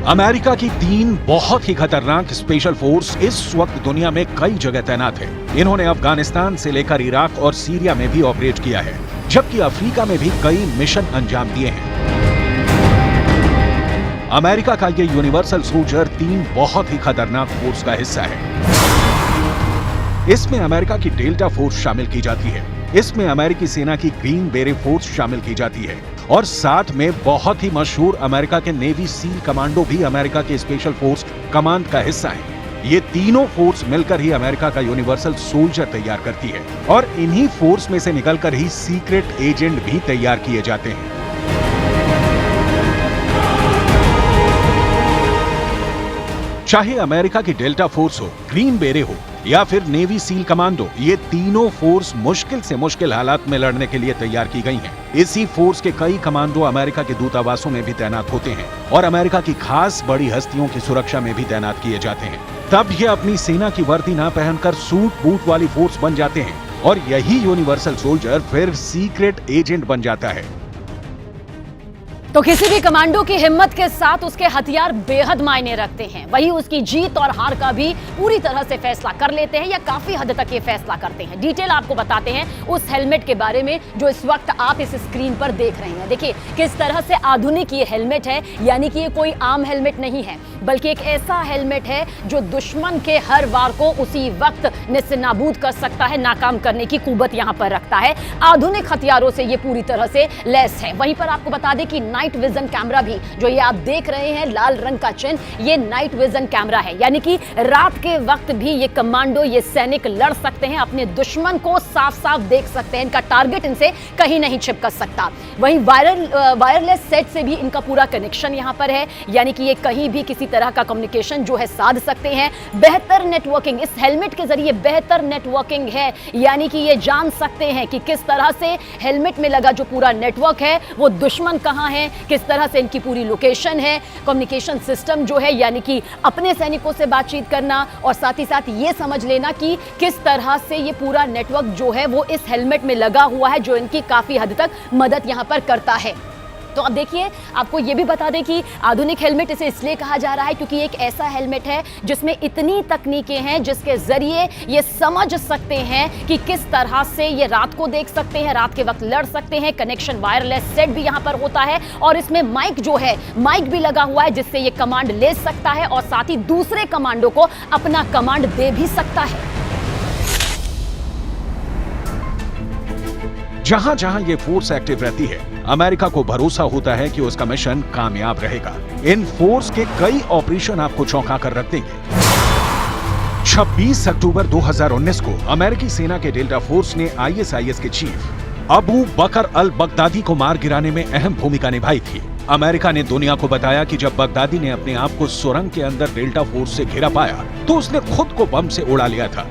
America की 3 बहुत ही खतरनाक स्पेशल फोर्स इस वक्त दुनिया में कई जगह तैनात है। इन्होंने अफगानिस्तान से लेकर इराक और सीरिया में भी ऑपरेट किया है, जबकि अफ्रीका में भी कई मिशन अंजाम दिए हैं। अमेरिका का ये यूनिवर्सल सोल्जर 3 बहुत ही खतरनाक फोर्स का हिस्सा है। इसमें अमेरिका की डेल्टा फोर्स शामिल की जाती है, इसमें अमेरिकी सेना की ग्रीन बेरे फोर्स शामिल की जाती है और साथ में बहुत ही मशहूर अमेरिका के नेवी सील कमांडो भी अमेरिका के स्पेशल फोर्स कमांड का हिस्सा है। ये तीनों फोर्स मिलकर ही अमेरिका का यूनिवर्सल सोल्जर तैयार करती है और इन्हीं फोर्स में से निकलकर ही सीक्रेट एजेंट भी तैयार किए जाते हैं। चाहे अमेरिका की डेल्टा फोर्स हो, ग्रीन बेरे हो या फिर नेवी सील कमांडो, ये तीनों फोर्स मुश्किल से मुश्किल हालात में लड़ने के लिए तैयार की गई हैं। इसी फोर्स के कई कमांडो अमेरिका के दूतावासों में भी तैनात होते हैं और अमेरिका की खास बड़ी हस्तियों की सुरक्षा में भी तैनात किए जाते हैं। तब ये अपनी सेना की वर्दी ना पहनकर सूट बूट वाली फोर्स बन जाते हैं और यही यूनिवर्सल सोल्जर फिर सीक्रेट एजेंट बन जाता है। तो किसी भी कमांडो की हिम्मत के साथ उसके हथियार बेहद मायने रखते हैं, वही उसकी जीत और हार का भी पूरी तरह से फैसला कर लेते हैं या काफी हद तक ये फैसला करते हैं। डिटेल आपको बताते हैं उस हेलमेट के बारे में जो इस वक्त आप इस स्क्रीन पर देख रहे हैं। देखिए किस तरह से आधुनिक ये हेलमेट है, यानी कि ये कोई आम हेलमेट नहीं है, बल्कि एक ऐसा हेलमेट है जो दुश्मन के हर वार को उसी वक्त नेस्तनाबूद कर सकता है, नाकाम करने की कुव्वत यहाँ पर रखता है। आधुनिक हथियारों से ये पूरी तरह से लैस है। वहीं पर आपको बता दें कि नाइट विजन कैमरा भी, जो ये आप देख रहे हैं लाल रंग का चिन्ह, ये नाइट विजन कैमरा है, यानी कि रात के वक्त भी ये कमांडो, ये सैनिक लड़ सकते हैं, अपने दुश्मन को साफ साफ देख सकते हैं, इनका टारगेट इनसे कहीं नहीं छिपक सकता। वहीं वायरलेस सेट से भी इनका पूरा कनेक्शन यहाँ पर है, यानी कि ये कहीं भी किसी तरह का कम्युनिकेशन जो है साध सकते हैं। बेहतर नेटवर्किंग, इस हेलमेट के जरिए बेहतर नेटवर्किंग है, यानी कि ये जान सकते हैं कि किस तरह से हेलमेट में लगा जो पूरा नेटवर्क है वो दुश्मन कहां है, किस तरह से इनकी पूरी लोकेशन है। कम्युनिकेशन सिस्टम जो है, यानी कि अपने सैनिकों से बातचीत करना और साथ ही साथ ये समझ लेना कि किस तरह से ये पूरा नेटवर्क जो है वो इस हेलमेट में लगा हुआ है, जो इनकी काफी हद तक मदद यहां पर करता है। तो अब देखिए, आपको ये भी बता दें कि आधुनिक हेलमेट इसे इसलिए कहा जा रहा है क्योंकि एक ऐसा हेलमेट है जिसमें इतनी तकनीकें हैं जिसके जरिए ये समझ सकते हैं कि किस तरह से ये रात को देख सकते हैं, रात के वक्त लड़ सकते हैं। कनेक्शन वायरलेस सेट भी यहाँ पर होता है और इसमें माइक जो है, माइक भी लगा हुआ है जिससे ये कमांड ले सकता है और साथ ही दूसरे कमांडो को अपना कमांड दे भी सकता है। जहां जहां ये फोर्स एक्टिव रहती है, अमेरिका को भरोसा होता है कि उसका मिशन कामयाब रहेगा। इन फोर्स के कई ऑपरेशन आपको चौंका कर रख देंगे। 26 अक्टूबर 2019 को अमेरिकी सेना के डेल्टा फोर्स ने ISIS के चीफ अबू बकर अल बगदादी को मार गिराने में अहम भूमिका निभाई थी। अमेरिका ने दुनिया को बताया कि जब बगदादी ने अपने आप को सुरंग के अंदर डेल्टा फोर्स से घिरा पाया तो उसने खुद को बम से उड़ा लिया था।